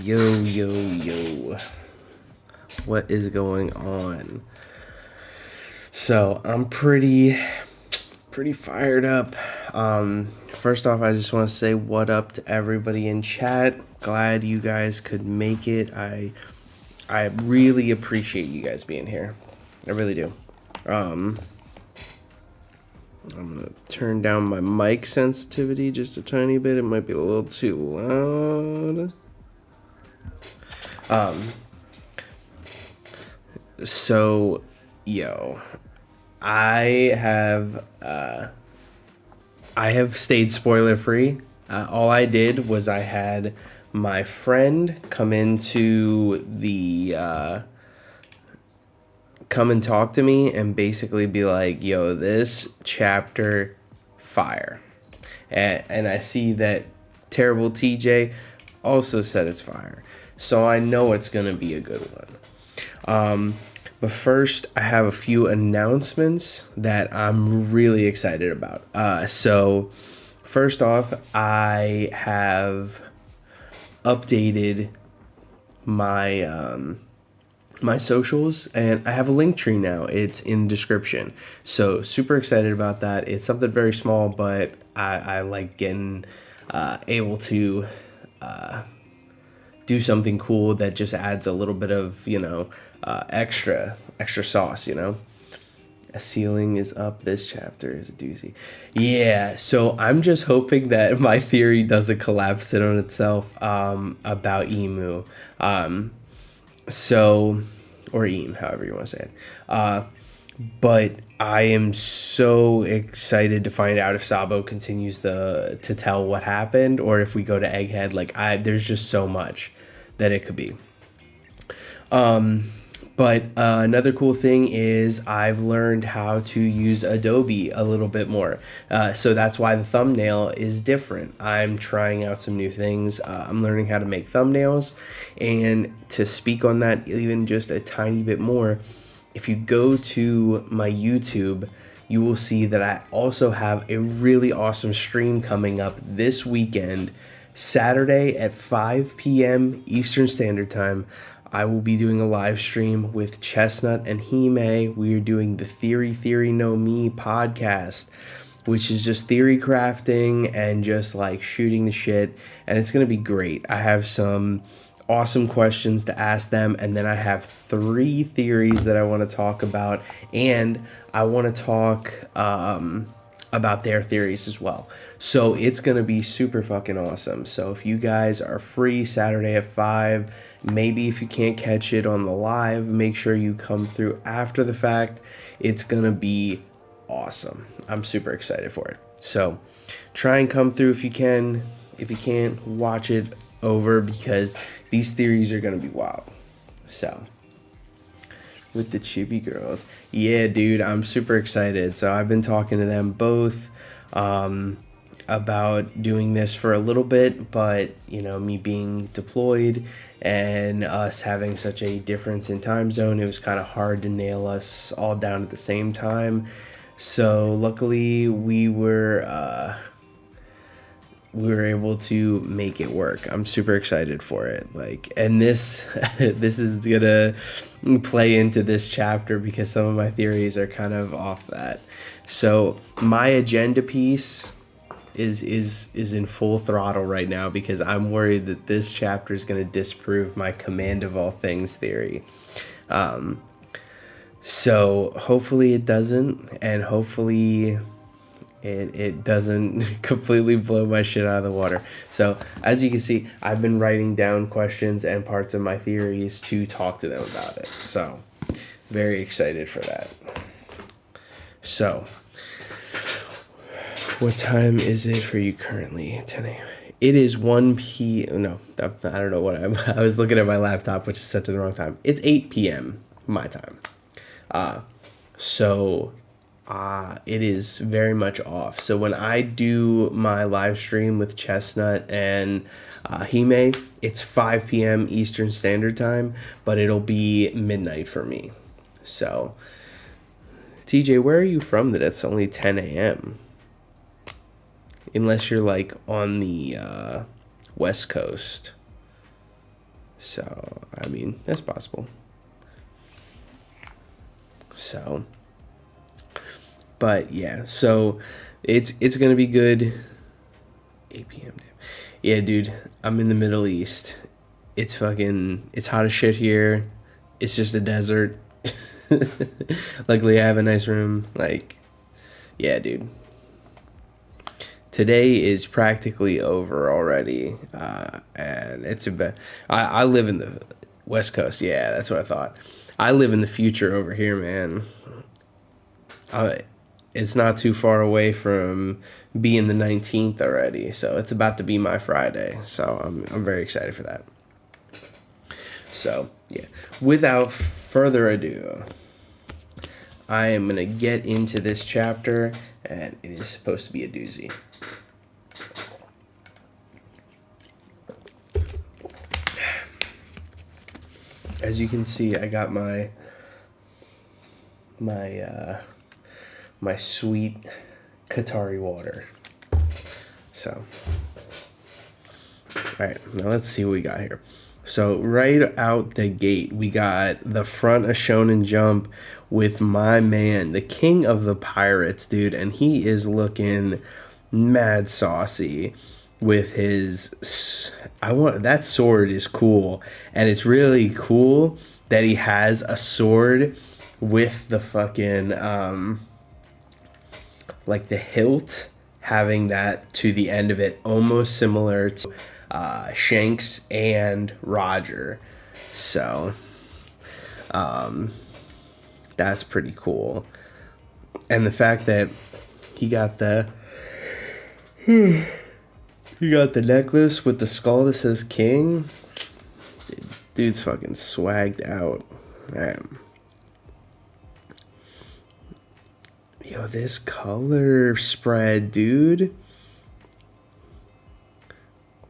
Yo. What is going on? So, I'm pretty fired up. First off, I just want to say what up to everybody in chat. Glad you guys could make it. I really appreciate you guys being here. I really do. I'm gonna turn down my mic sensitivity just a tiny bit. It might be a little too loud. So, I have stayed spoiler free. All I did was I had my friend come into the come and talk to me and basically be like, yo, this chapter fire. And I see that Terrible TJ also said it's fire. So I know it's going to be a good one. But first, I have a few announcements that I'm really excited about. So first off, I have updated my my socials, and I have a Linktree now. It's in the description. So super excited about that. It's something very small, but I like getting able to do something cool that just adds a little bit of, extra sauce, A ceiling is up. This chapter is a doozy. Yeah, so I'm just hoping that my theory doesn't collapse in on itself about Emu. So, or Eam, however you want to say it. But I am so excited to find out if Sabo continues to tell what happened, or if we go to Egghead. There's just so much that it could be. But another cool thing is I've learned how to use Adobe a little bit more. So that's why the thumbnail is different. I'm trying out some new things. I'm learning how to make thumbnails. And to speak on that even just a tiny bit more, if you go to my YouTube, you will see that I also have a really awesome stream coming up this weekend, Saturday at 5 p.m. Eastern Standard Time. I will be doing a live stream with Chestnut and Hime. We are doing the Theory No Me podcast, which is just theory crafting and just like shooting the shit. And it's going to be great. I have some awesome questions to ask them. And then I have 3 theories that I want to talk about. And I want to talk about their theories as well. So it's going to be super fucking awesome. So if you guys are free Saturday at 5, maybe if you can't catch it on the live, make sure you come through after the fact. It's going to be awesome. I'm super excited for it. So try and come through if you can. If you can't, watch it over, because these theories are going to be wild. So with the Chibi girls. Yeah, dude, I'm super excited. So I've been talking to them both about doing this for a little bit, but, me being deployed and us having such a difference in time zone, it was kind of hard to nail us all down at the same time. So luckily we were able to make it work. I'm super excited for it. And this this is gonna play into this chapter because some of my theories are kind of off that. So my agenda piece is in full throttle right now because I'm worried that this chapter is gonna disprove my command of all things theory. So hopefully it doesn't, and hopefully it doesn't completely blow my shit out of the water. So as you can see, I've been writing down questions and parts of my theories to talk to them about it. So very excited for that. So what time is it for you currently? 10 a.m. It is 1 p.m. No, I don't know what I was looking at my laptop, which is set to the wrong time. It's 8 p.m. my time. So it is very much off. So when I do my live stream with Chestnut and Hime, it's 5 p.m. Eastern Standard Time, but it'll be midnight for me. So, TJ, where are you from that it's only 10 a.m.? Unless you're on the West Coast. So, I mean, that's possible. So, but yeah, so it's gonna be good. 8 p.m. Yeah, dude, I'm in the Middle East. It's hot as shit here. It's just a desert. Luckily, I have a nice room. Yeah, dude. Today is practically over already, and it's I live in the West Coast. Yeah, that's what I thought. I live in the future over here, man. It's not too far away from being the 19th already, so it's about to be my Friday. So I'm very excited for that. So yeah, without further ado, I am going to get into this chapter, and it is supposed to be a doozy. As you can see, I got my sweet Qatari water. So, all right, now let's see what we got here. So right out the gate, we got the front of Shonen Jump with my man, the king of the pirates, dude, and he is looking mad saucy with his that sword is cool, and it's really cool that he has a sword with the fucking like the hilt having that to the end of it, almost similar to Shanks and Roger. So that's pretty cool. And the fact that he got the necklace with the skull that says King. Dude's fucking swagged out. Alright. Yo, this color spread, dude.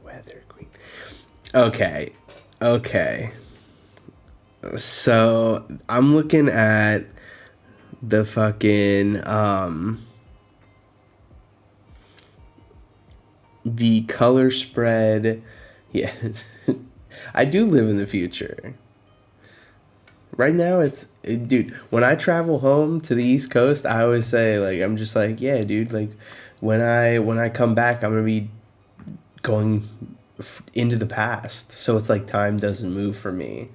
Weather Queen. Okay. So, I'm looking at the fucking, the color spread. Yeah. I do live in the future. Right now, dude, when I travel home to the East Coast, I always say, like, I'm just like, yeah, dude, like, when I come back, I'm going to be going into the past. So it's like time doesn't move for me.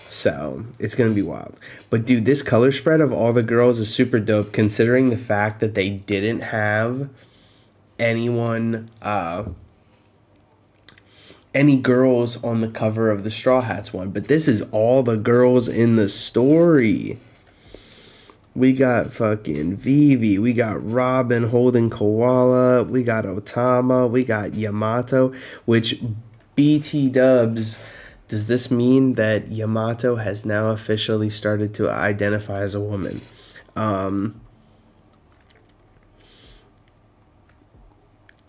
So it's going to be wild. But, dude, this color spread of all the girls is super dope, considering the fact that they didn't have anyone, any girls on the cover of the Straw Hats one, but this is all the girls in the story. We got fucking Vivi, we got Robin holding Koala, we got Otama, we got Yamato, which BT dubs, does this mean that Yamato has now officially started to identify as a woman?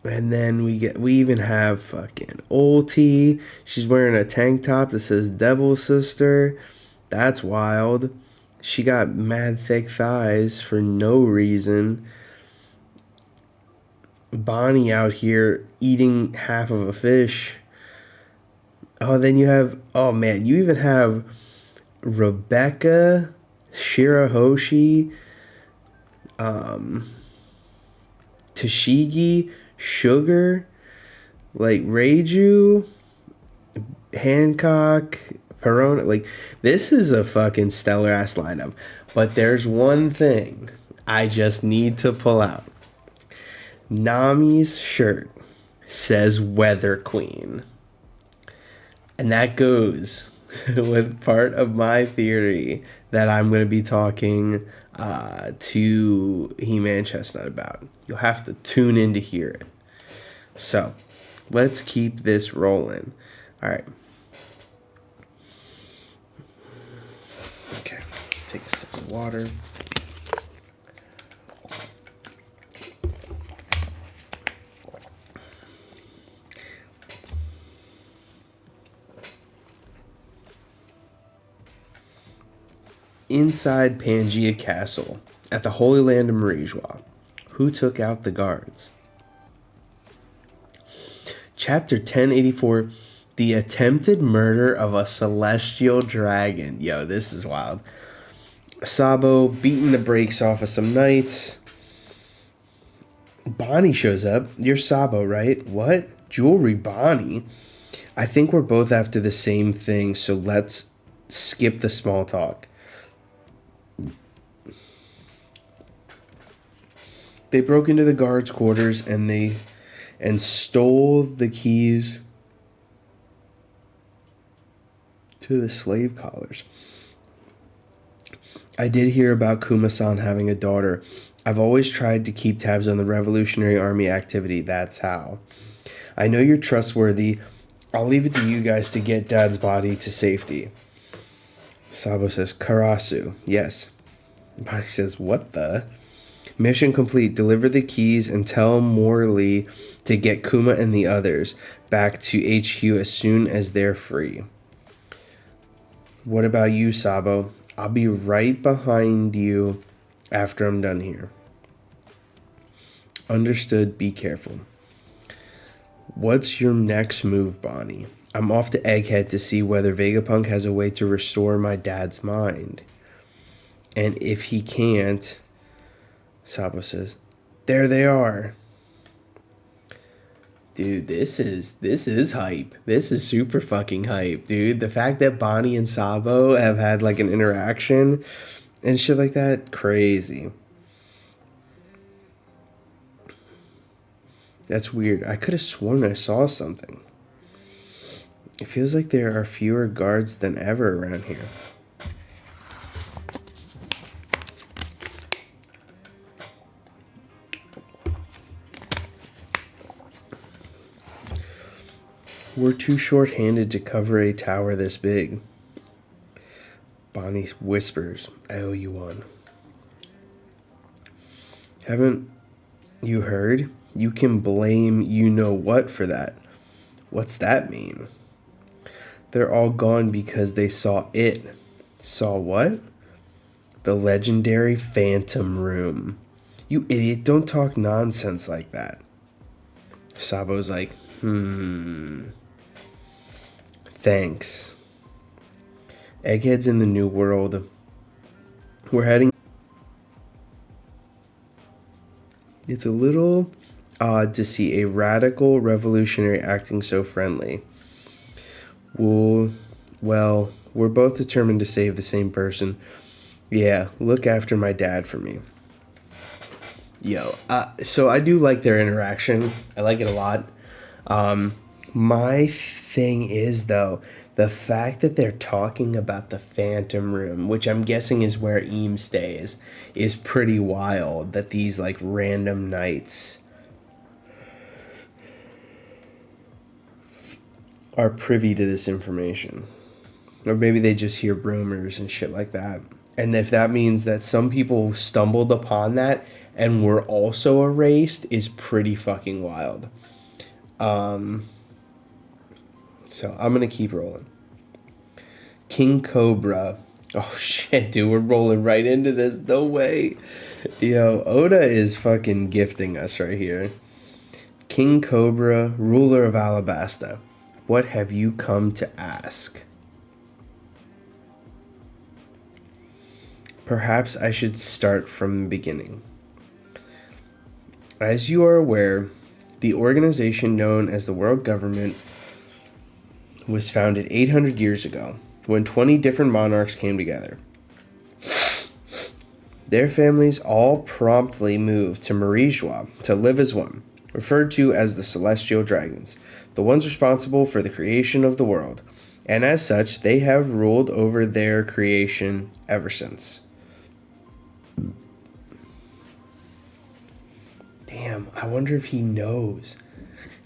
And then we even have fucking Ulti. She's wearing a tank top that says Devil Sister. That's wild. She got mad thick thighs for no reason. Bonnie out here eating half of a fish. Oh, then you have, oh man, you even have Rebecca, Shirahoshi, Tashigi, Sugar, like Reiju, Hancock, Perona. Like, this is a fucking stellar ass lineup. But there's one thing I just need to pull out. Nami's shirt says Weather Queen. And that goes with part of my theory that I'm going to be talking to He-Man Chestnut about. You'll have to tune in to hear it. So, let's keep this rolling. All right. Okay, take a sip of water. Inside Pangea Castle, at the Holy Land of Marijois, who took out the guards? Chapter 1084, The Attempted Murder of a Celestial Dragon. Yo, this is wild. Sabo beating the brakes off of some knights. Bonnie shows up. You're Sabo, right? What? Jewelry Bonnie? I think we're both after the same thing, so let's skip the small talk. They broke into the guards' quarters and stole the keys to the slave collars. I did hear about Kuma-san having a daughter. I've always tried to keep tabs on the Revolutionary Army activity. That's how. I know you're trustworthy. I'll leave it to you guys to get Dad's body to safety. Sabo says, Karasu. Yes. Bonnie says, what the? Mission complete. Deliver the keys and tell Morley to get Kuma and the others back to HQ as soon as they're free. What about you, Sabo? I'll be right behind you after I'm done here. Understood. Be careful. What's your next move, Bonnie? I'm off to Egghead to see whether Vegapunk has a way to restore my dad's mind. And if he can't, Sabo says, there they are. Dude, this is hype. This is super fucking hype, dude. The fact that Bonnie and Sabo have had like an interaction and shit like that, crazy. That's weird. I could have sworn I saw something. It feels like there are fewer guards than ever around here. We're too short-handed to cover a tower this big. Bonnie whispers, I owe you one. Haven't you heard? You can blame you-know-what for that. What's that mean? They're all gone because they saw it. Saw what? The legendary Phantom Room. You idiot, don't talk nonsense like that. Sabo's like, Thanks. Egghead's in the New World. We're heading... It's a little odd to see a radical revolutionary acting so friendly. Well, we're both determined to save the same person. Yeah, look after my dad for me. So I do like their interaction. I like it a lot. My thing is, though, the fact that they're talking about the Phantom Room, which I'm guessing is where Eam stays, is pretty wild. That these, like, random knights are privy to this information. Or maybe they just hear rumors and shit like that. And if that means that some people stumbled upon that and were also erased, is pretty fucking wild. So I'm going to keep rolling. King Cobra. Oh, shit, dude. We're rolling right into this. No way. Yo, Oda is fucking gifting us right here. King Cobra, ruler of Alabasta. What have you come to ask? Perhaps I should start from the beginning. As you are aware, the organization known as the World Government was founded 800 years ago when 20 different monarchs came together. Their families all promptly moved to Marijua to live as one, referred to as the Celestial Dragons, the ones responsible for the creation of the world, and as such, they have ruled over their creation ever since. Damn, I wonder if he knows.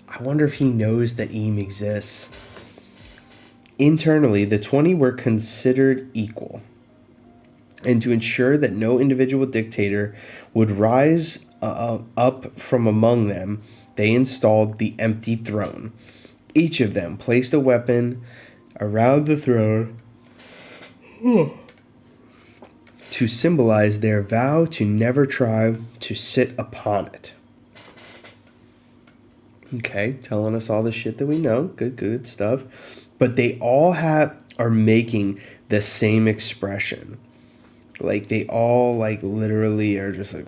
I wonder if he knows that Eam exists. Internally, the 20 were considered equal. And to ensure that no individual dictator would rise up from among them, they installed the empty throne. Each of them placed a weapon around the throne to symbolize their vow to never try to sit upon it. Okay, telling us all the shit that we know. Good stuff. But they all are making the same expression. Like, they all, like, literally are just like,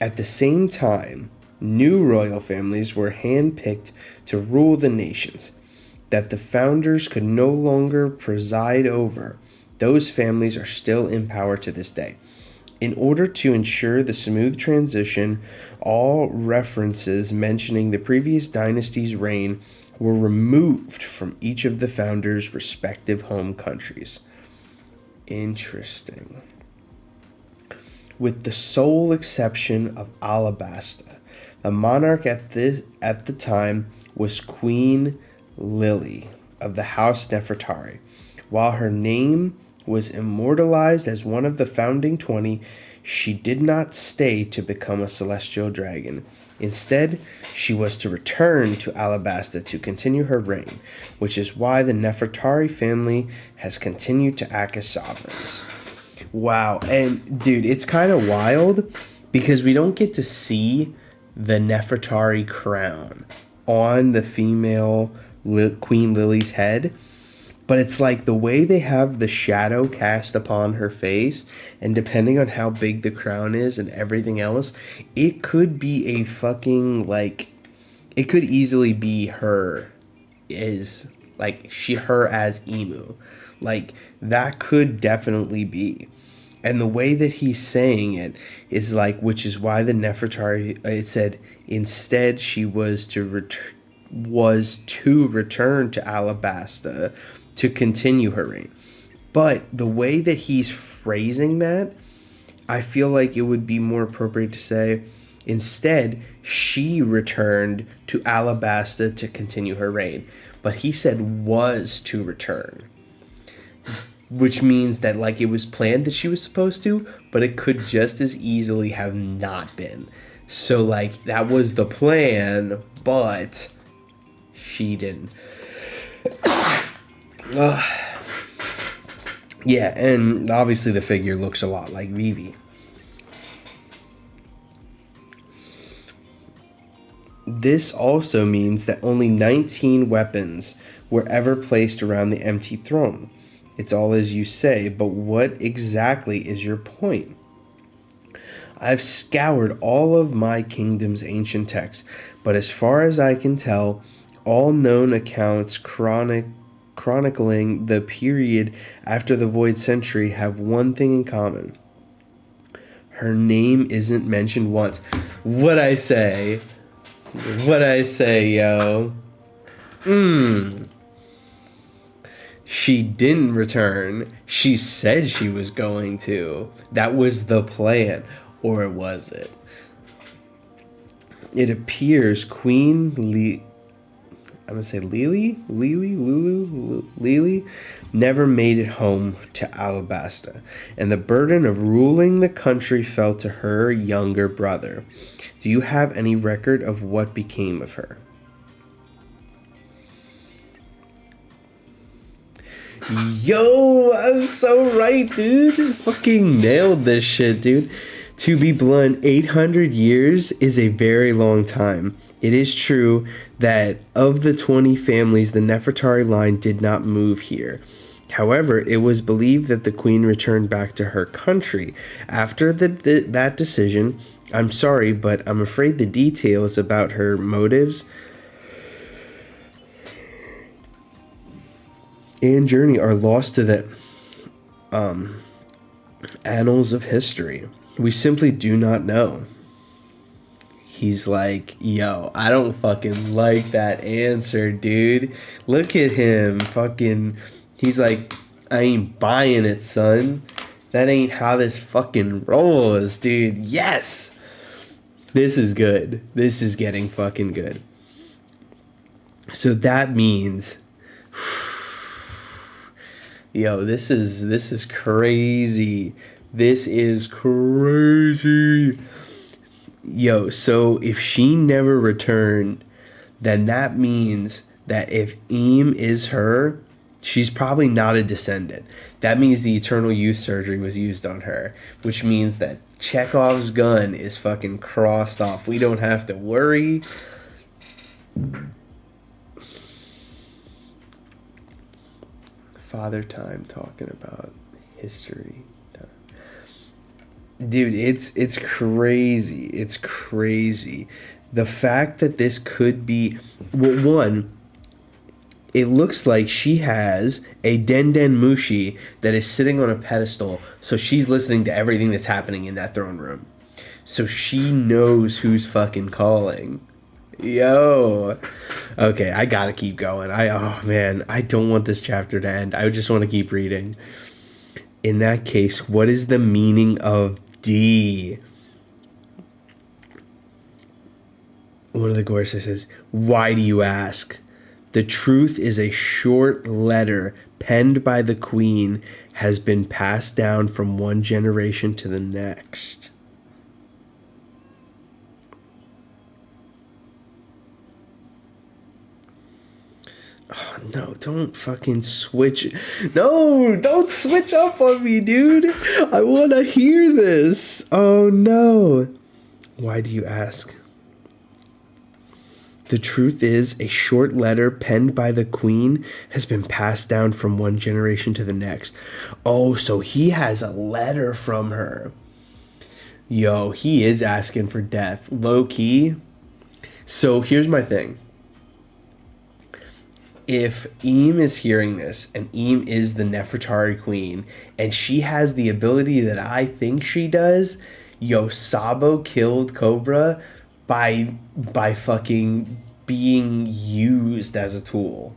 At the same time, new royal families were handpicked to rule the nations that the founders could no longer preside over. Those families are still in power to this day. In order to ensure the smooth transition, all references mentioning the previous dynasty's reign were removed from each of the founders' respective home countries. Interesting. With the sole exception of Alabasta, the monarch at the time was Queen Lily of the House Nefertari, while her name was immortalized as one of the founding 20, she did not stay to become a celestial dragon. Instead, she was to return to Alabasta to continue her reign, which is why the Nefertari family has continued to act as sovereigns. Wow, and dude, it's kind of wild because we don't get to see the Nefertari crown on the female Queen Lily's head. But it's like the way they have the shadow cast upon her face, and depending on how big the crown is and everything else, it could be a fucking, like, it could easily be her her as Emu. Like, that could definitely be. And the way that he's saying it is like, which is why the Nefertari, it said, instead she was to return to Alabasta to continue her reign. But the way that he's phrasing that, I feel like it would be more appropriate to say, instead, she returned to Alabasta to continue her reign. But he said was to return. Which means that, like, it was planned that she was supposed to, but it could just as easily have not been. So, like, that was the plan, but she didn't. Yeah, and obviously the figure looks a lot like Vivi. This also means that only 19 weapons were ever placed around the empty throne. It's all as you say, but what exactly is your point? I've scoured all of my kingdom's ancient texts, but as far as I can tell, all known accounts chronicling the period after the Void Century have one thing in common. Her name isn't mentioned once. What'd I say, yo? She didn't return. She said she was going to. That was the plan. Or was it? It appears Queen Lily never made it home to Alabasta, and the burden of ruling the country fell to her younger brother. Do you have any record of what became of her? Yo, I'm so right, dude. Fucking nailed this shit, dude. To be blunt, 800 years is a very long time. It is true that of the 20 families, the Nefertari line did not move here. However, it was believed that the queen returned back to her country. After that decision, I'm sorry, but I'm afraid the details about her motives and journey are lost to the annals of history. We simply do not know. He's like, yo, I don't fucking like that answer, dude. Look at him. Fucking, he's like, I ain't buying it, son. That ain't how this fucking rolls, dude. Yes! This is good. This is getting fucking good. So that means, yo, this is crazy. This is crazy. Yo, so if she never returned, then that means that if Eam is her, she's probably not a descendant. That means the eternal youth surgery was used on her, which means that Chekhov's gun is fucking crossed off. We don't have to worry. Father Time talking about history. Dude, it's crazy. It's crazy. The fact that this could be... Well, one, it looks like she has a Denden Mushi that is sitting on a pedestal, so she's listening to everything that's happening in that throne room. So she knows who's fucking calling. Yo. Okay, I gotta keep going. Oh, man, I don't want this chapter to end. I just want to keep reading. In that case, what is the meaning of D? One of the Gorsa says, why do you ask? The truth is a short letter penned by the queen has been passed down from one generation to the next. Oh, no, don't fucking switch. No, don't switch up on me, dude. I want to hear this. Oh, no. Why do you ask? The truth is, a short letter penned by the queen has been passed down from one generation to the next. Oh, so he has a letter from her. Yo, he is asking for death. Low key. So here's my thing. If Eam is hearing this, and Eam is the Nefertari queen, and she has the ability that I think she does, yo, Sabo killed Cobra by fucking being used as a tool.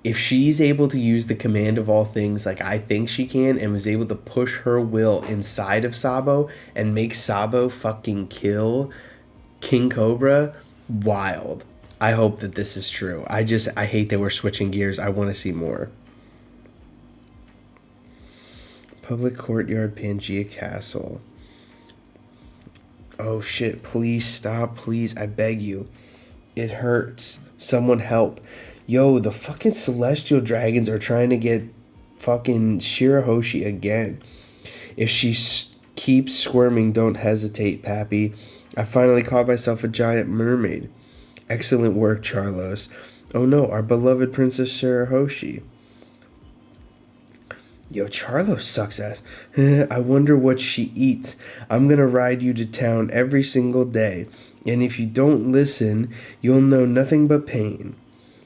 If she's able to use the command of all things like I think she can, and was able to push her will inside of Sabo and make Sabo fucking kill King Cobra, wild. I hope that this is true. I hate that we're switching gears. I want to see more. Public Courtyard, Pangea Castle. Oh shit, please stop, please, I beg you. It hurts. Someone help. Yo, the fucking Celestial Dragons are trying to get fucking Shirahoshi again. If she keeps squirming, don't hesitate, Pappy. I finally caught myself a giant mermaid. Excellent work, Charlos. Oh no, our beloved Princess Shirahoshi. Yo, Charlo sucks ass. I wonder what she eats. I'm gonna ride you to town every single day. And if you don't listen, you'll know nothing but pain.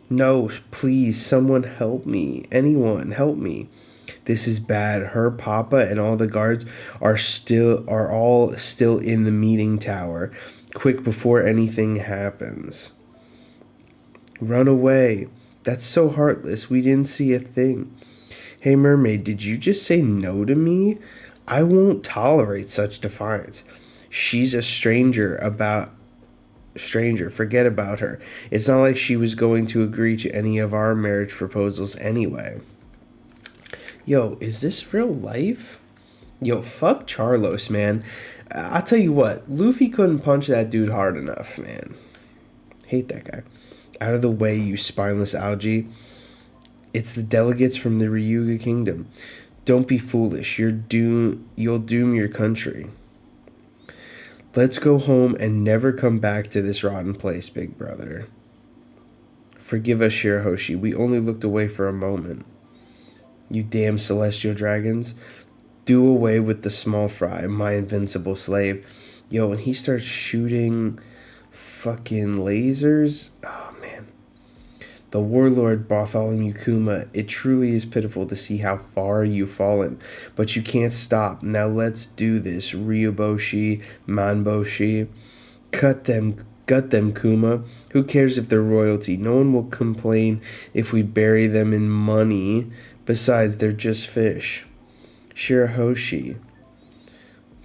No, please, someone help me. Anyone, help me. This is bad. Her papa and all the guards are all still in the meeting tower. Quick before anything happens. Run away. That's so heartless. We didn't see a thing. Hey, mermaid, did you just say no to me? I won't tolerate such defiance. She's a stranger, forget about her. It's not like she was going to agree to any of our marriage proposals anyway. Yo, is this real life? Yo, fuck Charlos, man. I'll tell you what, Luffy couldn't punch that dude hard enough, man. Hate that guy. Out of the way, you spineless algae. It's the delegates from the Ryuga Kingdom. Don't be foolish. You'll doom your country. Let's go home and never come back to this rotten place, big brother. Forgive us, Shirahoshi. We only looked away for a moment. You damn celestial dragons. Do away with the small fry, my invincible slave. Yo, and he starts shooting fucking lasers. Oh, man. The warlord Bartholomew Kuma, it truly is pitiful to see how far you've fallen. But you can't stop. Now let's do this, Ryoboshi, Manboshi. Gut them, Kuma. Who cares if they're royalty? No one will complain if we bury them in money. Besides, they're just fish. Shirahoshi.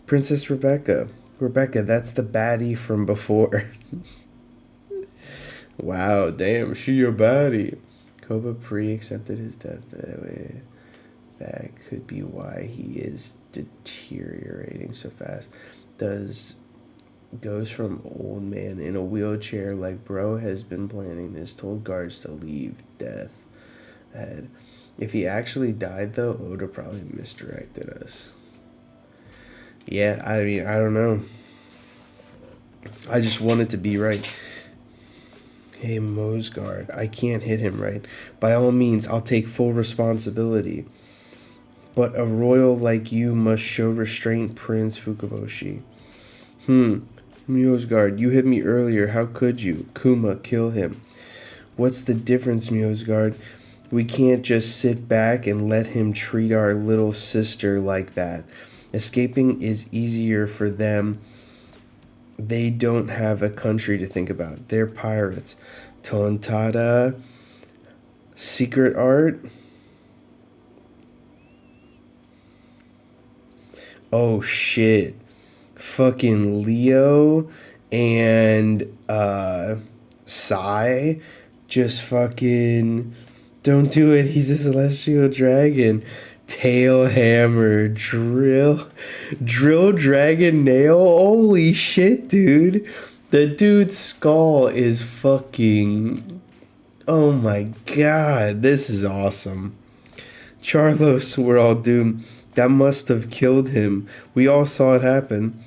Princess Rebecca. Rebecca, that's the baddie from before. Wow, damn, she a baddie. Koba pre-accepted his death that way. That could be why he is deteriorating so fast. Goes from old man in a wheelchair like bro has been planning this, told guards to leave death ahead. If he actually died though, Oda probably misdirected us. Yeah, I mean, I don't know. I just want it to be right. Hey, Mosgard, I can't hit him right. By all means, I'll take full responsibility. But a royal like you must show restraint, Prince Fukaboshi. Mosgard, you hit me earlier. How could you? Kuma, kill him. What's the difference, Mosgard? We can't just sit back and let him treat our little sister like that. Escaping is easier for them. They don't have a country to think about. They're pirates. Tontada. Secret art. Oh shit. Fucking Leo and Sai just fucking Don't do it. He's a celestial dragon. Tail hammer. Drill dragon nail. Holy shit, dude. The dude's skull is fucking... Oh my god. This is awesome. Charlos, we're all doomed. That must have killed him. We all saw it happen.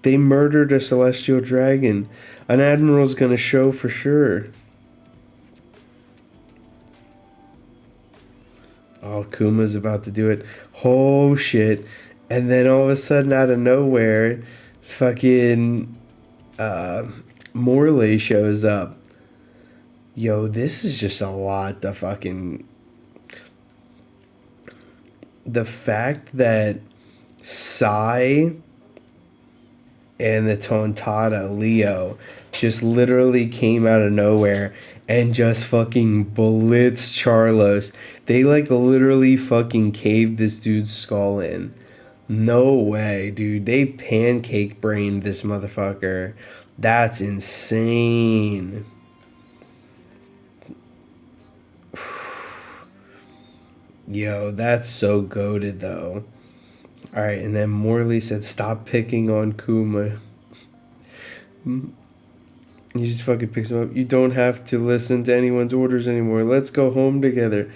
They murdered a celestial dragon. An admiral's gonna show for sure. Oh, Kuma's about to do it. Oh, shit. And then all of a sudden, out of nowhere, fucking Morley shows up. Yo, this is just a lot to fucking... The fact that Sai and the Tontada, Leo, just literally came out of nowhere and just fucking blitzed Charlos. They like literally fucking caved this dude's skull in. No way, dude. They pancake brained this motherfucker. That's insane. Yo, that's so goated though. Alright, and then Morley said, stop picking on Kuma. He just fucking picks him up. You don't have to listen to anyone's orders anymore. Let's go home together.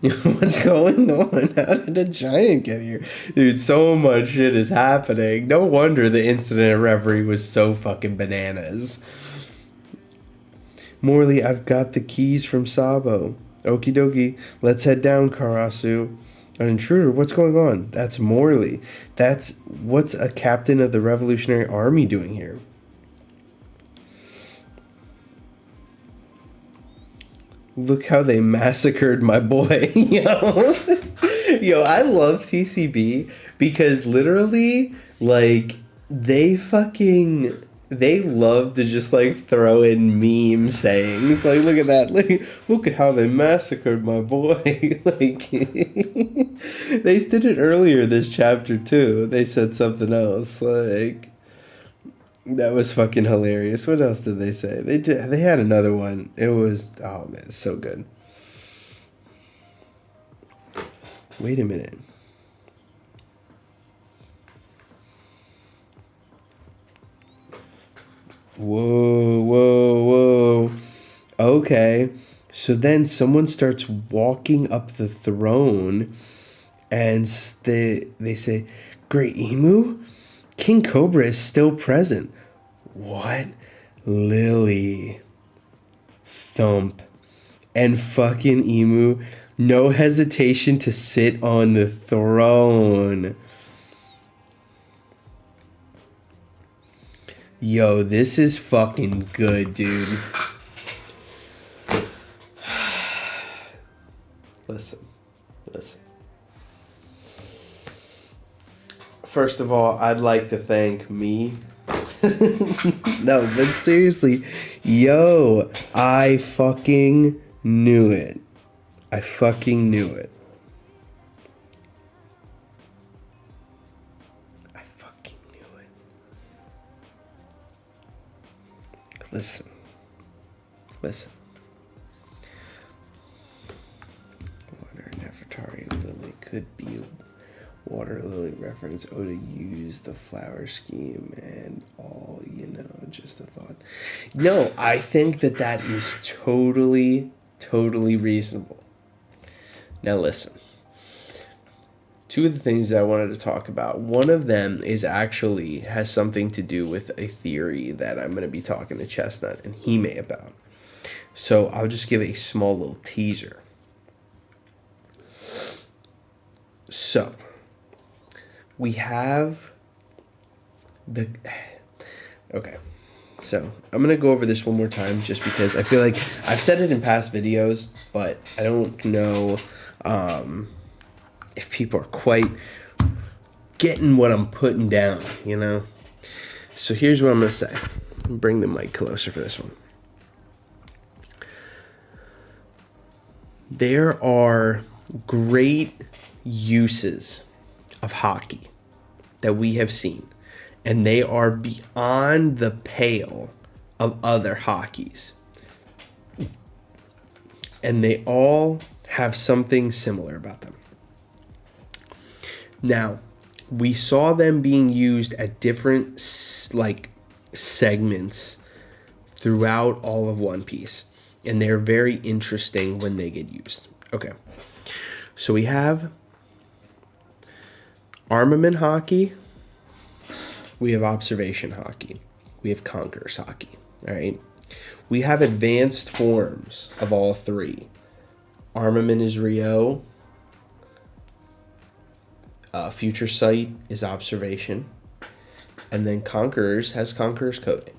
What's going on? How did a giant get here? Dude, so much shit is happening. No wonder the incident referee was so fucking bananas. Morley, I've got the keys from Sabo. Okie dokie. Let's head down, Karasu. An intruder? What's going on? That's Morley. What's a captain of the Revolutionary Army doing here? Look how they massacred my boy. Yo, I love TCB because literally, like, they love to just, like, throw in meme sayings. Like, look at that. Look at how they massacred my boy. Like, they did it earlier this chapter, too. They said something else. Like, that was fucking hilarious. What else did they say? They had another one. It was, oh, man, it's so good. Wait a minute. Whoa. Okay. So then someone starts walking up the throne and they say, Great Emu? King Cobra is still present. What? Lily. Thump. And fucking Emu, no hesitation to sit on the throne. Yo, this is fucking good, dude. Listen. First of all, I'd like to thank me. No, but seriously, yo, I fucking knew it. Listen. Water Nefertari Lily could be a water lily reference. Oh, to use the flower scheme and all, just a thought. No, I think that is totally reasonable. Now listen. Two of the things that I wanted to talk about. One of them has something to do with a theory that I'm going to be talking to Chestnut and Hime about. So I'll just give a small little teaser. So we have okay. So I'm going to go over this one more time just because I feel like I've said it in past videos, but I don't know if people are quite getting what I'm putting down, So here's what I'm going to say. Bring the mic closer for this one. There are great uses of hockey that we have seen, and they are beyond the pale of other hockeys. And they all have something similar about them. Now, we saw them being used at different segments throughout all of One Piece, and they're very interesting when they get used. Okay, so we have armament hockey, we have observation hockey, we have conqueror's hockey. All right, we have advanced forms of all three. Armament is Rio. Future sight is observation. And then Conquerors has Conqueror's coding.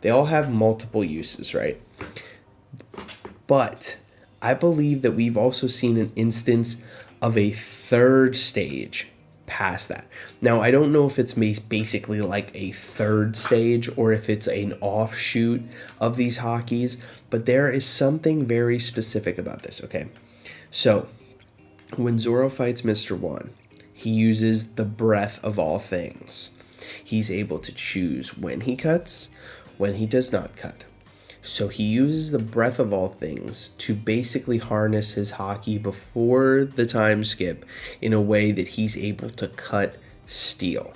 They all have multiple uses, right? But I believe that we've also seen an instance of a third stage past that. Now, I don't know if it's basically like a third stage or if it's an offshoot of these hockeys, but there is something very specific about this, okay? So, when Zoro fights Mr. One, he uses the breath of all things. He's able to choose when he cuts, when he does not cut. So he uses the breath of all things to basically harness his haki before the time skip in a way that he's able to cut steel.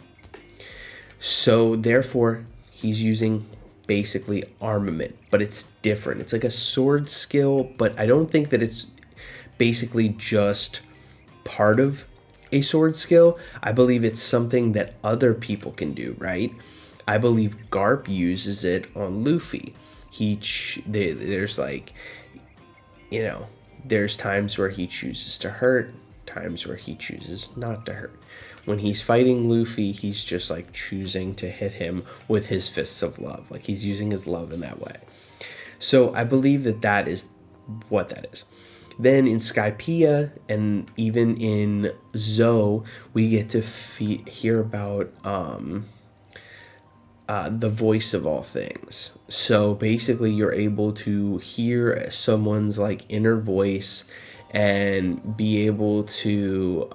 So therefore, he's using basically armament, but it's different. It's like a sword skill, but I don't think that it's basically just part of a sword skill. I believe it's something that other people can do, right? I believe Garp uses it on Luffy. There's like, you know, there's times where he chooses to hurt, times where he chooses not to hurt. When he's fighting Luffy, he's just like choosing to hit him with his fists of love. Like he's using his love in that way. So I believe that is what that is. Then in Skypiea and even in Zoe, we get to hear about the voice of all things. So basically, you're able to hear someone's like inner voice and be able to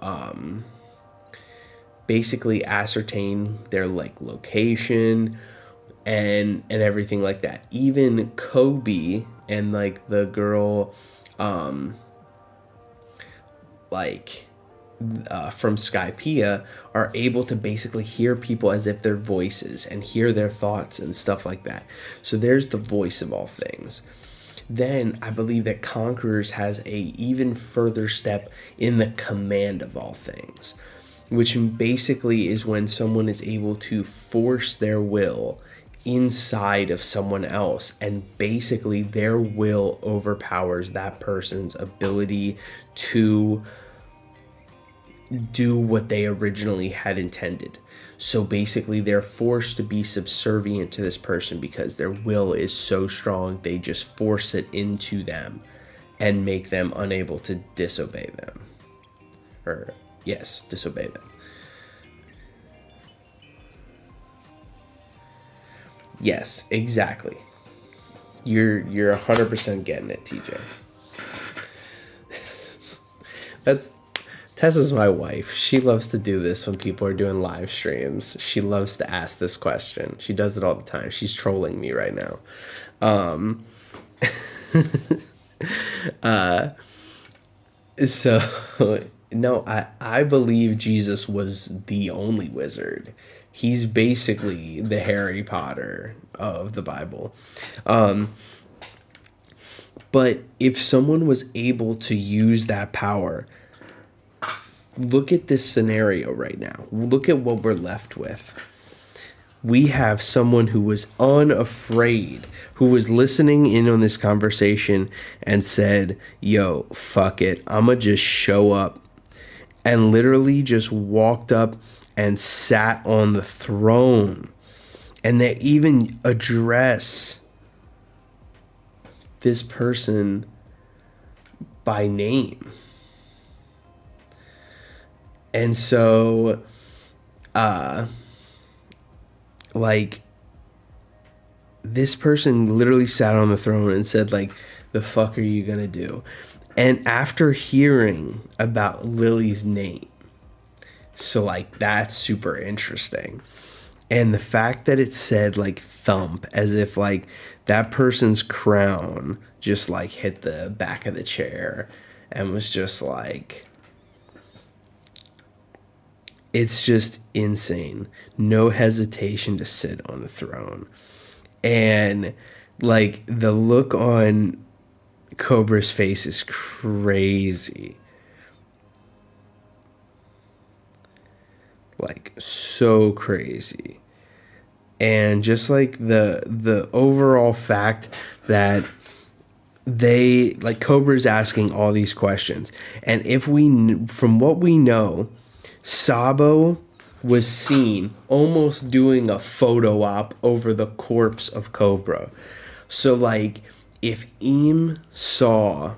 basically ascertain their like location and everything like that. Even Kobe and like the girl from Skypiea are able to basically hear people as if they're voices and hear their thoughts and stuff like that. So there's the voice of all things. Then I believe that Conquerors has a even further step in the command of all things, which basically is when someone is able to force their will inside of someone else, and basically their will overpowers that person's ability to do what they originally had intended. So basically they're forced to be subservient to this person because their will is so strong, they just force it into them and make them unable to disobey them. Disobey them. Yes, exactly. You're 100% getting it, TJ. Tessa's my wife. She loves to do this when people are doing live streams. She loves to ask this question. She does it all the time. She's trolling me right now. No, I believe Jesus was the only wizard. He's basically the Harry Potter of the Bible. But if someone was able to use that power, look at this scenario right now. Look at what we're left with. We have someone who was unafraid, who was listening in on this conversation and said, yo, fuck it, I'ma just show up. And literally just walked up and sat on the throne. And they even address this person by name. And so, this person literally sat on the throne and said, like, the fuck are you gonna do? And after hearing about Lily's name, so, like, that's super interesting. And the fact that it said like thump, as if like that person's crown just like hit the back of the chair and was just like, it's just insane. No hesitation to sit on the throne. And like the look on Cobra's face is crazy. Like so crazy. And just like the overall fact that they like Cobra's asking all these questions. And if we from what we know, Sabo was seen almost doing a photo op over the corpse of Cobra. So like if Eam saw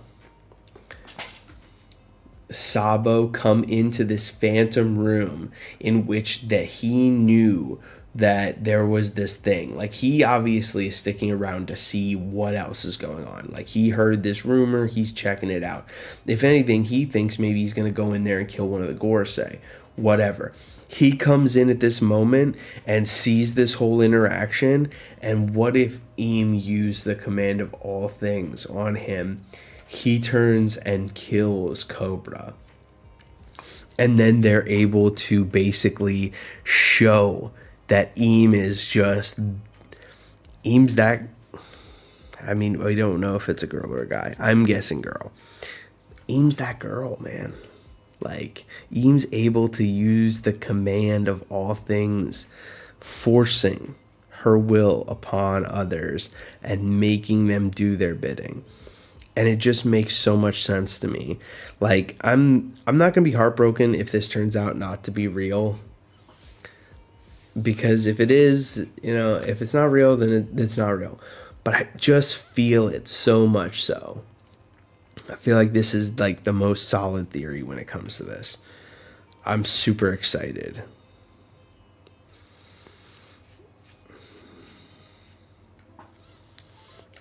Sabo come into this phantom room in which that he knew that there was this thing, like he obviously is sticking around to see what else is going on. Like he heard this rumor, he's checking it out. If anything, he thinks maybe he's going to go in there and kill one of the Gorosei, whatever. He comes in at this moment and sees this whole interaction, and what if Eam used the command of all things on him? He turns and kills Cobra. And then they're able to basically show that Eam's that, I mean, we don't know if it's a girl or a guy. I'm guessing girl. Eam's that girl, man. Like, Eam's able to use the command of all things, forcing her will upon others and making them do their bidding. And it just makes so much sense to me. Like, I'm not gonna be heartbroken if this turns out not to be real, because if it is, if it's not real, then it's not real. But I just feel it so much so. I feel like this is like the most solid theory when it comes to this. I'm super excited.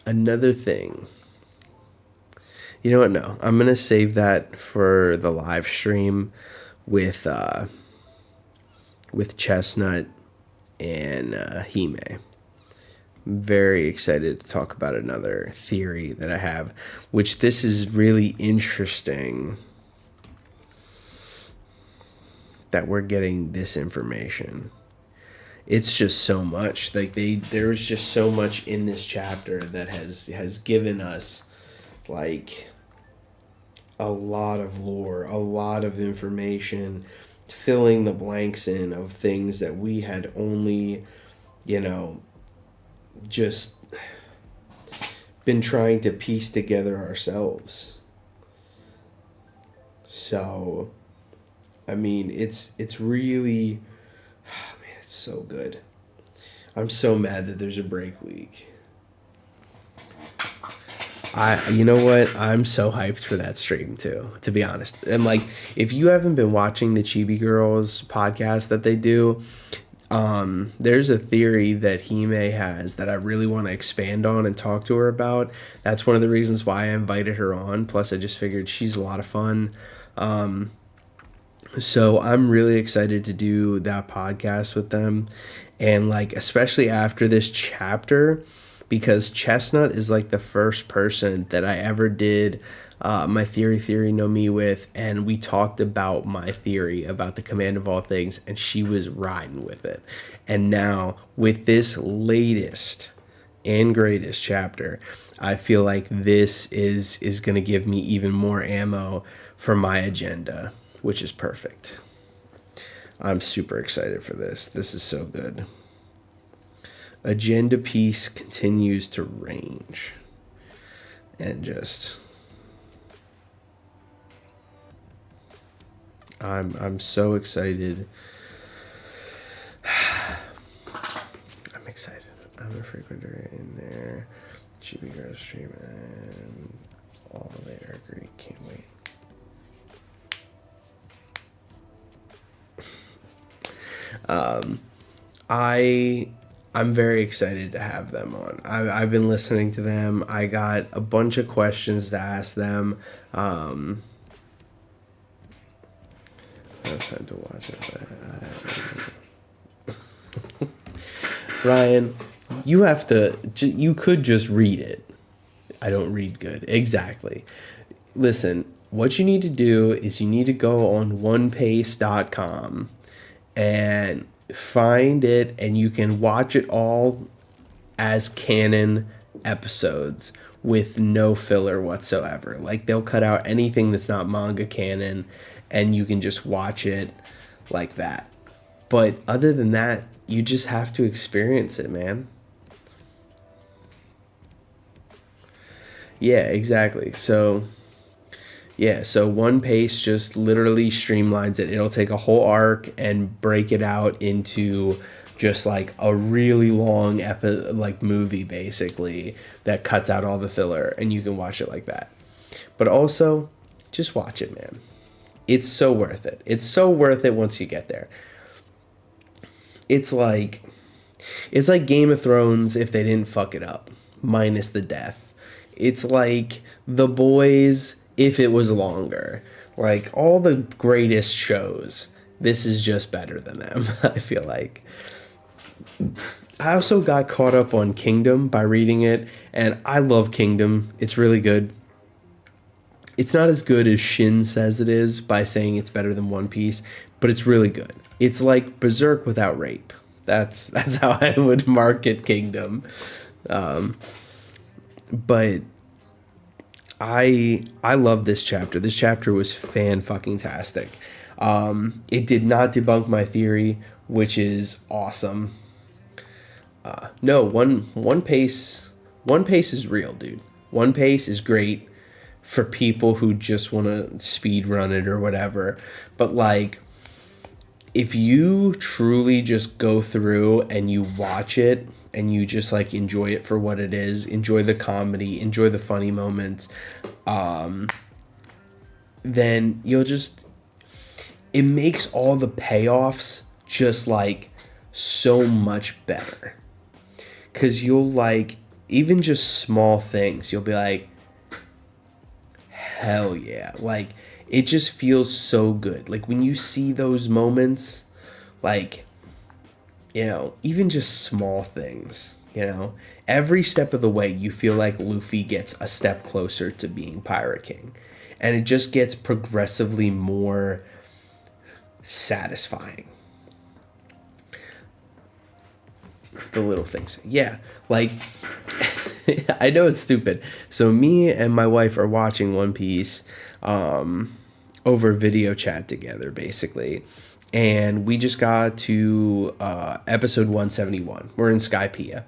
Another thing. You know what? No, I'm going to save that for the live stream with Chestnut and Hime. I'm very excited to talk about another theory that I have, which this is really interesting that we're getting this information. It's just so much. Like there was just so much in this chapter that has given us like a lot of lore, a lot of information, filling the blanks in of things that we had only, just been trying to piece together ourselves. So, I mean, it's really, man, it's so good. I'm so mad that there's a break week. You know what? I'm so hyped for that stream too, to be honest. And like, if you haven't been watching the Chibi Girls podcast that they do, there's a theory that Hime has that I really want to expand on and talk to her about. That's one of the reasons why I invited her on. Plus, I just figured she's a lot of fun. So I'm really excited to do that podcast with them. And like, especially after this chapter, because Chestnut is like the first person that I ever did my theory no me with, and we talked about my theory about the command of all things, and she was riding with it. And now with this latest and greatest chapter, I feel like this is going to give me even more ammo for my agenda, which is perfect. I'm super excited for this. This is so good. Agenda piece continues to range. And just, I'm so excited. I'm excited. I'm a frequenter in there. Chibi Girl stream and all there agree. Can't wait. I'm very excited to have them on. I've been listening to them. I got a bunch of questions to ask them. I was trying to watch it, but Ryan, you could just read it. I don't read good. Exactly. Listen, what you need to do is you need to go on onepace.com and find it, and you can watch it all as canon episodes with no filler whatsoever. Like, they'll cut out anything that's not manga canon, and you can just watch it like that. But other than that, you just have to experience it, man. Yeah, exactly. So One Pace just literally streamlines it. It'll take a whole arc and break it out into just like a really long like movie basically that cuts out all the filler, and you can watch it like that. But also, just watch it, man. It's so worth it. It's so worth it once you get there. It's like Game of Thrones if they didn't fuck it up, minus the death. It's like The Boys if it was longer. Like, all the greatest shows, this is just better than them, I feel like. I also got caught up on Kingdom by reading it, and I love Kingdom. It's really good. It's not as good as Shin says it is by saying it's better than One Piece, but it's really good. It's like Berserk without rape. That's how I would market Kingdom. But I love this chapter. This chapter was fan-fucking-tastic. It did not debunk my theory, which is awesome. No, One Pace is real, dude. One Pace is great for people who just want to speed run it or whatever. But like, if you truly just go through and you watch it and you just like enjoy it for what it is, enjoy the comedy, enjoy the funny moments, then it makes all the payoffs just like so much better. 'Cause you'll like, even just small things, you'll be like, hell yeah. Like, it just feels so good. Like, when you see those moments, like, even just small things, every step of the way, you feel like Luffy gets a step closer to being Pirate King. And it just gets progressively more satisfying. The little things. Yeah, like, I know it's stupid. So me and my wife are watching One Piece over video chat together, basically. And we just got to episode 171. We're in Skypiea.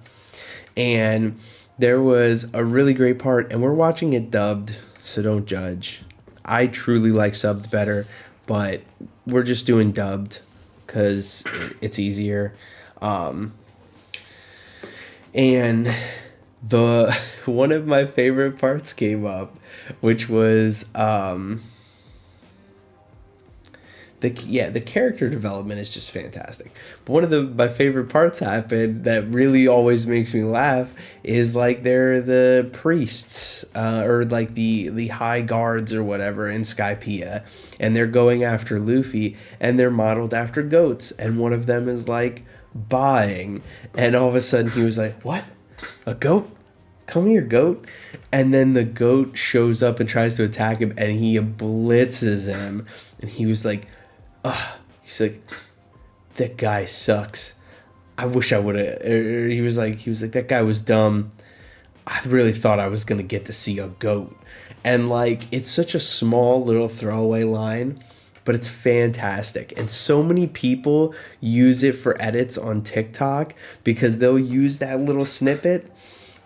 And there was a really great part, and we're watching it dubbed, so don't judge. I truly like subbed better, but we're just doing dubbed because it's easier. And one of my favorite parts came up, which was the character development is just fantastic. But one of my favorite parts happened that really always makes me laugh is like they're the priests or like the high guards or whatever in Skypiea, and they're going after Luffy, and they're modeled after goats, and one of them is like buying, and all of a sudden he was like, what, a goat, come here, goat. And then the goat shows up and tries to attack him, and he blitzes him, and he was like, he's like, that guy sucks, I wish I would have. He was like that guy was dumb, I really thought I was gonna get to see a goat. And like, it's such a small little throwaway line, but it's fantastic. And so many people use it for edits on TikTok because they'll use that little snippet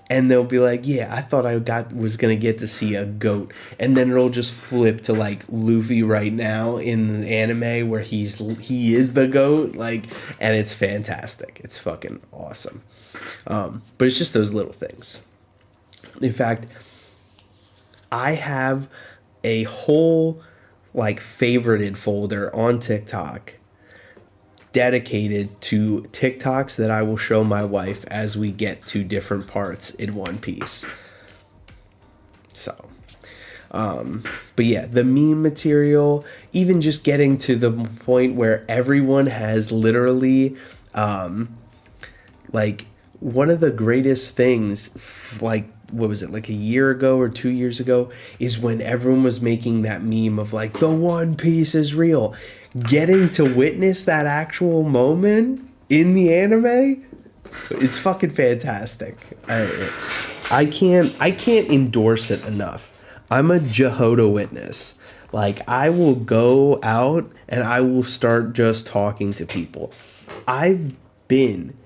and they'll be like, yeah, I thought I was going to get to see a goat. And then it'll just flip to like Luffy right now in the anime where he is the goat. Like, and it's fantastic. It's fucking awesome. But it's just those little things. In fact, I have a whole like favorited folder on TikTok dedicated to TikToks that I will show my wife as we get to different parts in One Piece. So, but yeah, the meme material, even just getting to the point where everyone has literally Like, one of the greatest things, like, what was it, like a year ago or 2 years ago, is when everyone was making that meme of like, the One Piece is real. Getting to witness that actual moment in the anime, it's fucking fantastic. I can't endorse it enough. I'm a Jehovah's Witness. Like, I will go out and I will start just talking to people. I've been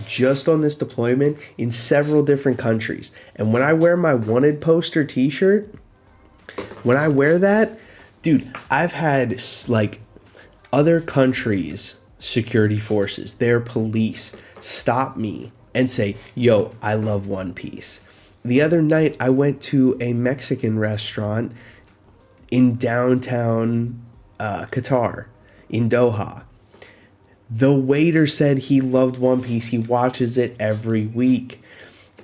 just on this deployment in several different countries. And when I wear my wanted poster t-shirt, when I wear that, dude, I've had like other countries' security forces, their police, stop me and say, yo, I love One Piece. The other night, I went to a Mexican restaurant in downtown Qatar, in Doha. The waiter said he loved One Piece. He watches it every week.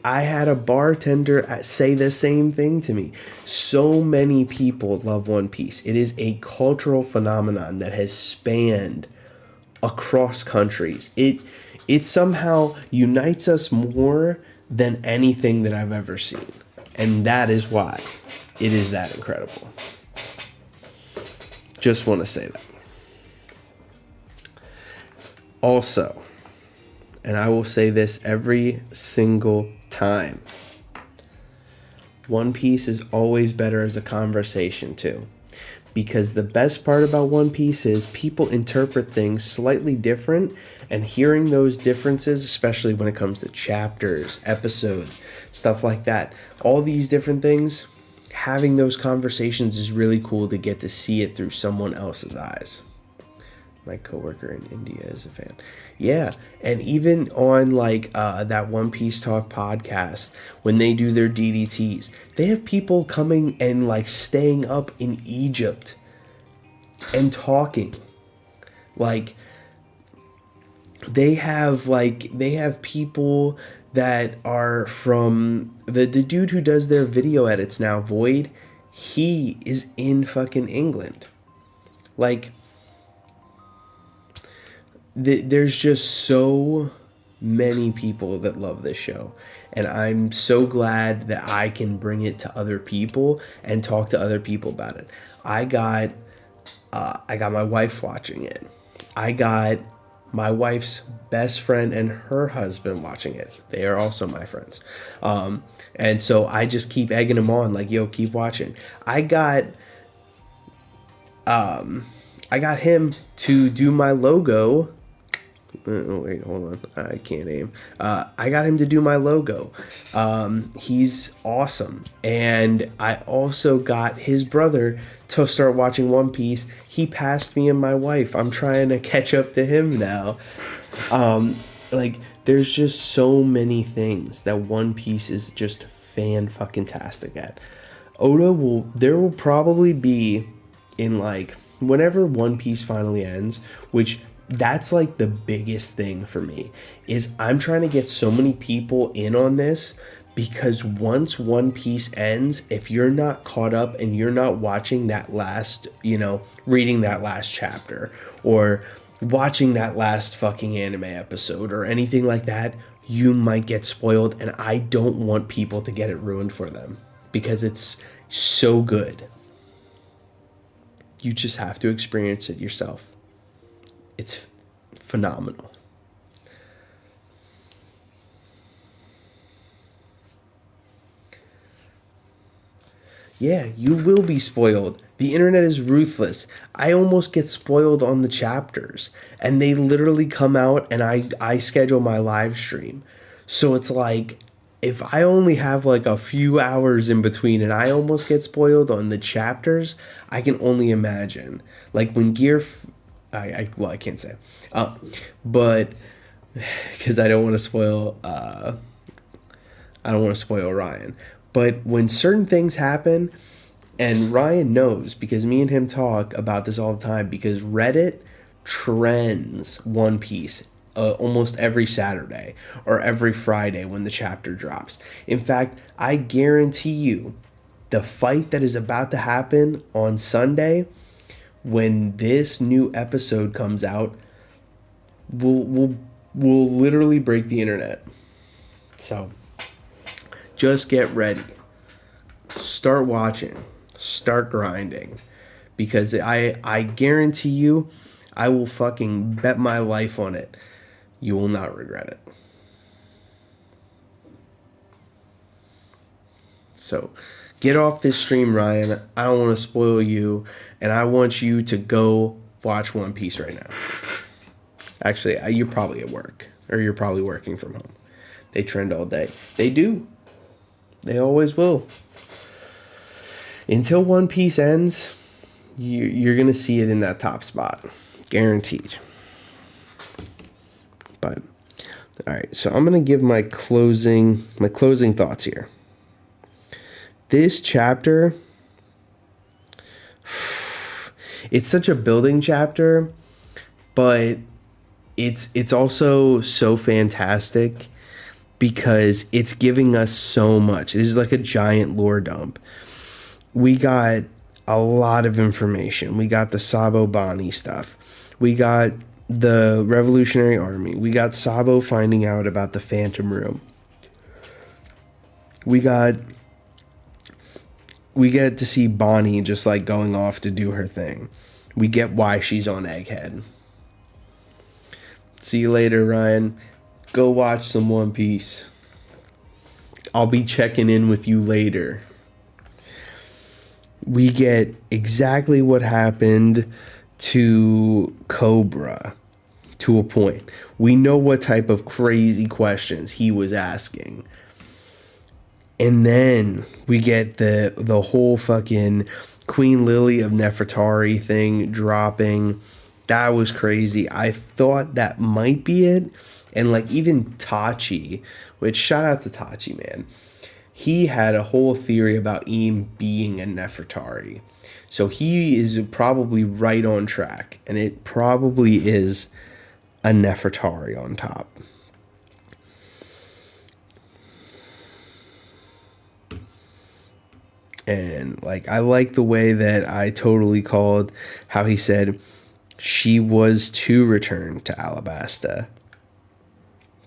I had a bartender say the same thing to me. So many people love One Piece. It is a cultural phenomenon that has spanned across countries. It somehow unites us more than anything that I've ever seen. And that is why it is that incredible. Just want to say that. Also, and I will say this every single time, One Piece is always better as a conversation too. Because the best part about One Piece is people interpret things slightly different, and hearing those differences, especially when it comes to chapters, episodes, stuff like that, all these different things, having those conversations is really cool to get to see it through someone else's eyes. My coworker in India is a fan. Yeah, and even on like that One Piece Talk podcast, when they do their DDTs, they have people coming and like staying up in Egypt and talking. Like they have people that are from the dude who does their video edits now, Void. He is in fucking England. Like, there's just so many people that love this show, and I'm so glad that I can bring it to other people and talk to other people about it. I got my wife watching it. I got my wife's best friend and her husband watching it. They are also my friends, and so I just keep egging them on, like, yo, keep watching. I got him to do my logo. Oh, wait, hold on. I can't aim. I got him to do my logo. He's awesome. And I also got his brother to start watching One Piece. He passed me and my wife. I'm trying to catch up to him now. Like, there's just so many things that One Piece is just fan-fucking-tastic at. There will probably be, in like, whenever One Piece finally ends, which that's like the biggest thing for me, is I'm trying to get so many people in on this, because once One Piece ends, if you're not caught up and you're not watching that last, reading that last chapter or watching that last fucking anime episode or anything like that, you might get spoiled, and I don't want people to get it ruined for them because it's so good. You just have to experience it yourself. It's phenomenal. Yeah, you will be spoiled. The internet is ruthless. I almost get spoiled on the chapters, and they literally come out, and I schedule my live stream. So it's like, if I only have like a few hours in between and I almost get spoiled on the chapters, I can only imagine. Like when I can't say, but because I don't want to spoil Ryan. But when certain things happen, and Ryan knows because me and him talk about this all the time, because Reddit trends One Piece almost every Saturday or every Friday when the chapter drops. In fact, I guarantee you the fight that is about to happen on Sunday, when this new episode comes out, will will literally break the internet. So just get ready. Start watching. Start grinding. Because I guarantee you, I will fucking bet my life on it. You will not regret it. So get off this stream, Ryan. I don't want to spoil you. And I want you to go watch One Piece right now. Actually, you're probably at work. Or you're probably working from home. They trend all day. They do. They always will. Until One Piece ends, you're going to see it in that top spot. Guaranteed. But, all right. So I'm going to give my closing thoughts here. This chapter, it's such a building chapter, but it's also so fantastic because it's giving us so much. This is like a giant lore dump. We got a lot of information. We got the Sabo Bani stuff. We got the Revolutionary Army. We got Sabo finding out about the Phantom Room. We get to see Bonnie just like going off to do her thing. We get why she's on Egghead. See you later, Ryan. Go watch some One Piece. I'll be checking in with you later. We get exactly what happened to Cobra to a point. We know what type of crazy questions he was asking. And then we get the whole fucking Queen Lily of Nefertari thing dropping. That was crazy. I thought that might be it. And like even Tachi, which shout out to Tachi, man. He had a whole theory about Eam being a Nefertari. So he is probably right on track. And it probably is a Nefertari on top. And like I like the way that I totally called how he said she was to return to Alabasta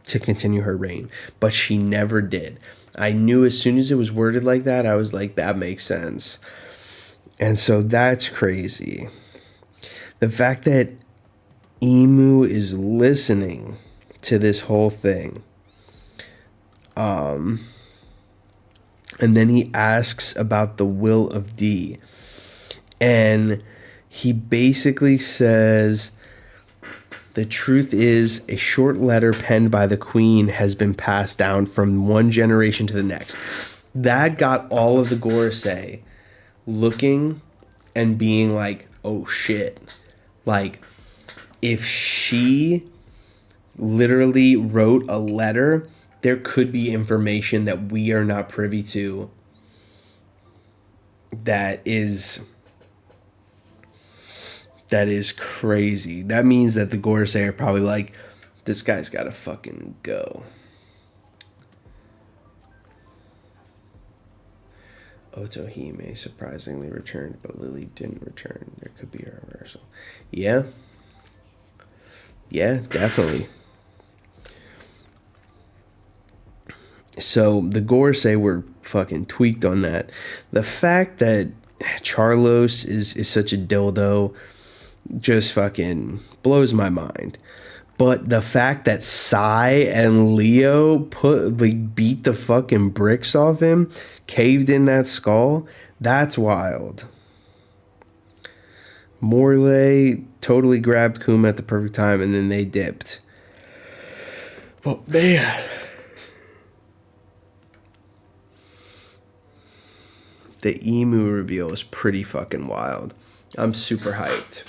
to continue her reign, but she never did. I knew as soon as it was worded like that, I was like, that makes sense. And so that's crazy. The fact that Emu is listening to this whole thing. And then he asks about the will of D. And he basically says, the truth is a short letter penned by the queen has been passed down from one generation to the next. That got all of the Gorosei looking and being like, oh shit. Like, if she literally wrote a letter, there could be information that we are not privy to that is crazy. That means that the Gorosei are probably like, this guy's gotta fucking go. Otohime surprisingly returned, but Lily didn't return. There could be a reversal. Yeah. Yeah, definitely. So the Gorosei were fucking tweaked on that. The fact that Charlos is such a dildo just fucking blows my mind. But the fact that Sai and Leo beat the fucking bricks off him, caved in that skull, that's wild. Morley totally grabbed Kuma at the perfect time and then they dipped. But man, the Emu reveal is pretty fucking wild. I'm super hyped.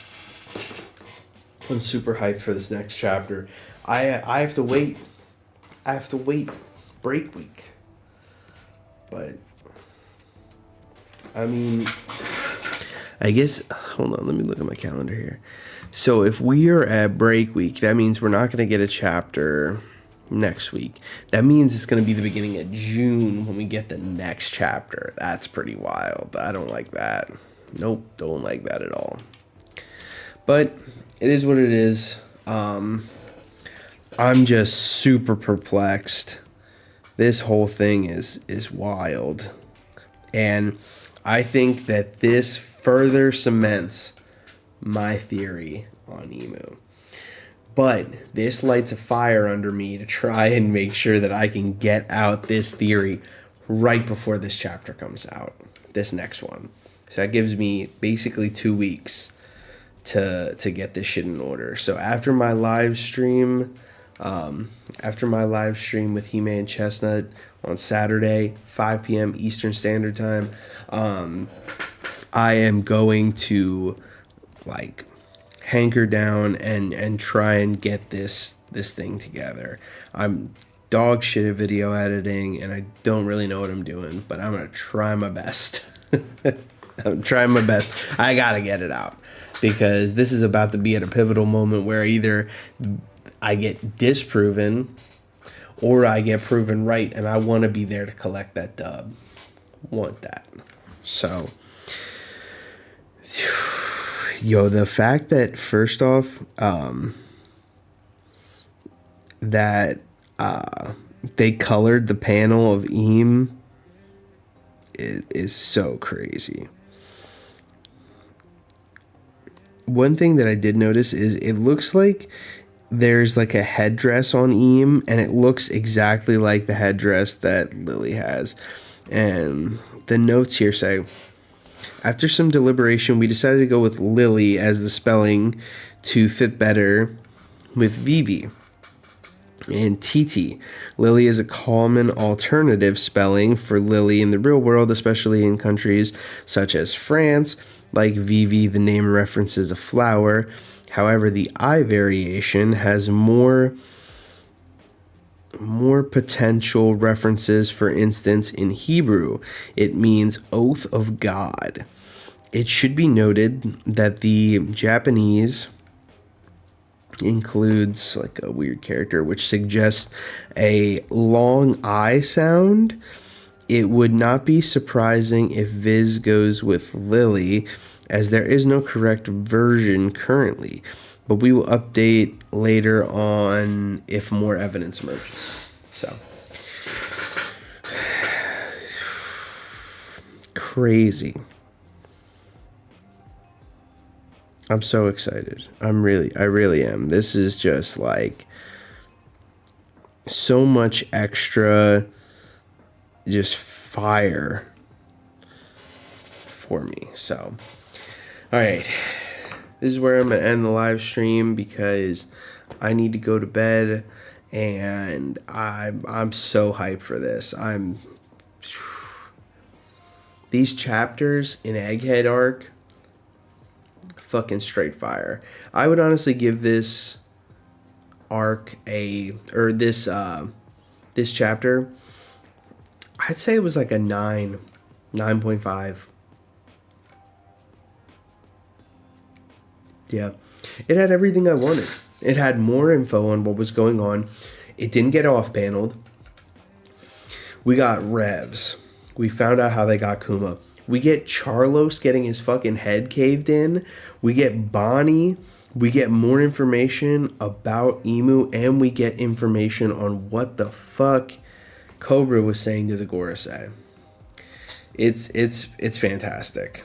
I'm super hyped for this next chapter. I have to wait. Break week. But I mean, I guess, hold on, let me look at my calendar here. So if we are at break week, that means we're not going to get a chapter next week. That means it's going to be the beginning of June when we get the next chapter. That's pretty wild. I don't like that. Nope, don't like that at all. But it is what it is. I'm just super perplexed. This whole thing is wild. And I think that this further cements my theory on Emu. But this lights a fire under me to try and make sure that I can get out this theory right before this chapter comes out. This next one. So that gives me basically 2 weeks to get this shit in order. So after my live stream with He-Man Chestnut on Saturday, 5 p.m. Eastern Standard Time, I am going to like hanker down and try and get this thing together. I'm dog shit at video editing and I don't really know what I'm doing, but I'm gonna try my best. I'm trying my best. I gotta get it out because this is about to be at a pivotal moment where either I get disproven or I get proven right, and I want to be there to collect that dub. Want that. So, yo, the fact that first off, that they colored the panel of Eam is so crazy. One thing that I did notice is it looks like there's like a headdress on Eam, and it looks exactly like the headdress that Lily has. And the notes here say, after some deliberation, we decided to go with Lily as the spelling to fit better with Vivi and TT. Lily is a common alternative spelling for Lily in the real world, especially in countries such as France. Like Vivi, the name references a flower. However, the I variation has more potential references. For instance, in Hebrew, it means oath of God. It should be noted that the Japanese includes like a weird character which suggests a long I sound. It would not be surprising if Viz goes with Lily, as there is no correct version currently, but we will update later on if more evidence emerges. So, crazy. I'm so excited. I really am. This is just like so much extra just fire for me. So, all right. This is where I'm going to end the live stream because I need to go to bed and I'm so hyped for this. These chapters in Egghead arc, fucking straight fire. I would honestly give this arc this chapter, I'd say it was like a 9.5. Yeah. It had everything I wanted. It had more info on what was going on. It didn't get off-paneled. We got Revs. We found out how they got Kuma. We get Charlos getting his fucking head caved in. We get Bonnie. We get more information about Emu. And we get information on what the fuck Cobra was saying to the Gorosei. It's fantastic.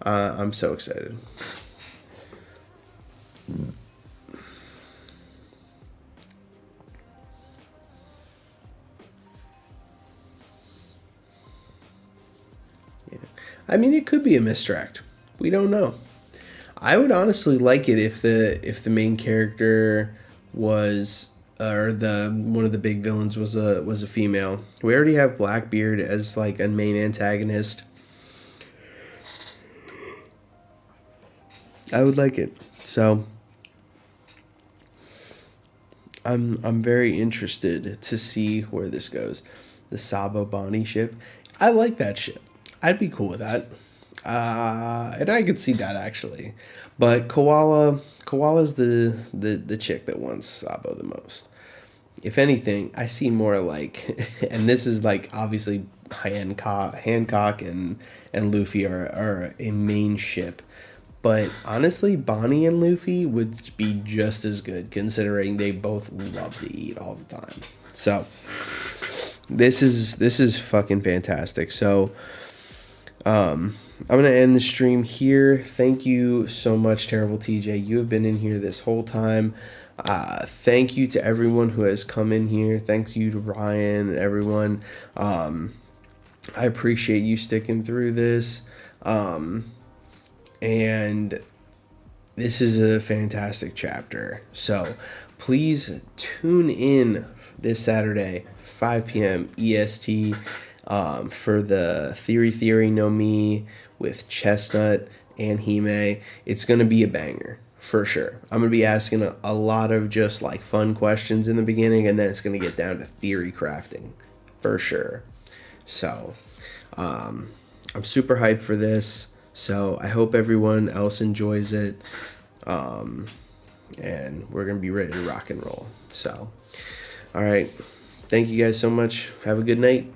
I'm so excited. Yeah. I mean, it could be a misdirect. We don't know. I would honestly like it if the main character was or the one of the big villains was a female. We already have Blackbeard as like a main antagonist. I would like it. So I'm very interested to see where this goes. The Sabo Bonnie ship. I like that ship. I'd be cool with that. And I could see that actually. But Koala's the chick that wants Sabo the most. If anything, I see more like, and this is like obviously Hancock and Luffy are a main ship. But honestly, Bonnie and Luffy would be just as good, considering they both love to eat all the time. So this is fucking fantastic. So I'm gonna end the stream here. Thank you so much, Terrible TJ. You have been in here this whole time. Thank you to everyone who has come in here. Thank you to Ryan and everyone. I appreciate you sticking through this. And this is a fantastic chapter. So please tune in this Saturday, 5 p.m. EST, for the Theory no Mi with Chestnut and Hime. It's going to be a banger. For sure. I'm going to be asking a lot of just like fun questions in the beginning, and then it's going to get down to theory crafting. For sure. So, I'm super hyped for this. So, I hope everyone else enjoys it. And we're going to be ready to rock and roll. So, all right. Thank you guys so much. Have a good night.